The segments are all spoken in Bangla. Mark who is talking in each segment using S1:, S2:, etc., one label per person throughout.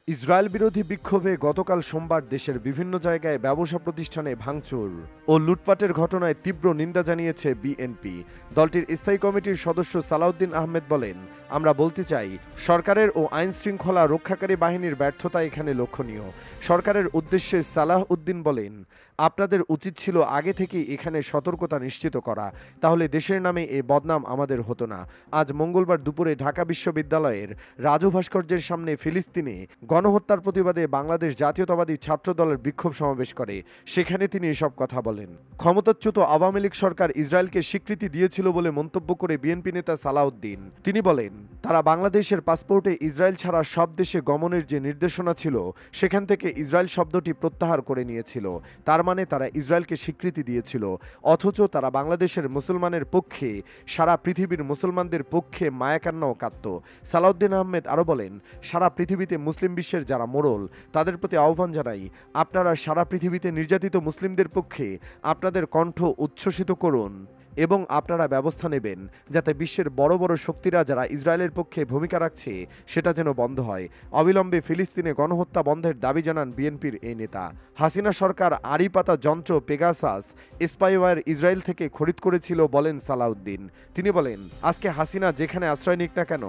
S1: ইসরায়েল বিরোধী বিক্ষোভে গতকাল সোমবার দেশের বিভিন্ন জায়গায় ব্যবসা প্রতিষ্ঠানে ভাঙচুর ও লুটপাটের ঘটনায় তীব্র নিন্দা জানিয়েছে বিএনপি। দলটির স্থায়ী কমিটির সদস্য সালাউদ্দিন আহমেদ বলেন, আমরা বলতে চাই, সরকারের ও আইন শৃঙ্খলা রক্ষাকারী বাহিনীর ব্যর্থতা এখানে লক্ষণীয়। সরকারের উদ্দেশ্যে সালাহ উদ্দিন বলেন, আপনাদের উচিত ছিল আগে থেকেই এখানে সতর্কতা নিশ্চিত করা, তাহলে দেশের নামে এ বদনাম আমাদের হতো না। আজ মঙ্গলবার দুপুরে ঢাকা বিশ্ববিদ্যালয়ের রাজু ভাস্কর্যের সামনে ফিলিস্তিনে গণহত্যার প্রতিবাদে বাংলাদেশ জাতীয়তাবাদী ছাত্র দলের বিক্ষোভ সমাবেশ করে। সেখানে তিনি এসব কথা বলেন। ক্ষমতাচ্যুত আওয়ামী লীগ সরকার ইসরায়েলকে স্বীকৃতি দিয়েছিল বলে মন্তব্য করে বিএনপি নেতা সালাউদ্দিন তিনি বলেন, তারা বাংলাদেশের পাসপোর্টে ইসরায়েল ছাড়া সব দেশে গমনের যে নির্দেশনা ছিল সেখান থেকে ইসরায়েল শব্দটি প্রত্যাহার করে নিয়েছিল। তার মানে তারা ইসরায়েলকে স্বীকৃতি দিয়েছিল, অথচ তারা বাংলাদেশের মুসলমানের পক্ষে, সারা পৃথিবীর মুসলমানদের পক্ষে মায়াকান্নাও কাঁদত। সালাউদ্দিন আহমেদ আরও বলেন, সারা পৃথিবীতে মুসলিম বিশ্বের যারা মোড়ল তাদের প্রতি আহ্বান জানাই, আপনারা সারা পৃথিবীতে নির্যাতিত মুসলিমদের পক্ষে আপনাদের কণ্ঠ উচ্ছ্বসিত করুন এবং আপনারা ব্যবস্থা নেবেন যাতে বিশ্বের বড় বড় শক্তিরা যারা ইসরায়েলের পক্ষে ভূমিকা রাখছে সেটা যেন বন্ধ হয়। অবিলম্বে ফিলিস্তিনে গণহত্যা বন্ধের দাবি জানান বিএনপির এই নেতা। হাসিনা সরকার আড়ি পাতা যন্ত্র পেগাসাস স্পাইওয়্যার ইসরায়েল থেকে খরিদ করেছিল বলেন সালাউদ্দিন। তিনি বলেন, আজকে হাসিনা যেখানে আশ্রয় নিক না কেন,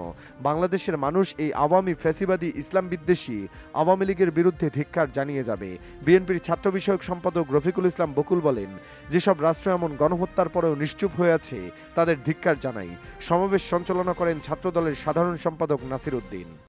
S1: বাংলাদেশের মানুষ এই আওয়ামী ফ্যাসিবাদী ইসলাম বিদ্বেষী আওয়ামী লীগের বিরুদ্ধে ধিক্কার জানিয়ে যাবে। বিএনপির ছাত্র বিষয়ক সম্পাদক রফিকুল ইসলাম বকুল বলেন, যেসব রাষ্ট্র এমন গণহত্যার পরেও চুপ হয়ে আছে তাদের ধিক্কার জানাই। সমাবেশ সঞ্চালনা করেন ছাত্রদলের সাধারণ সম্পাদক নাসির উদ্দিন।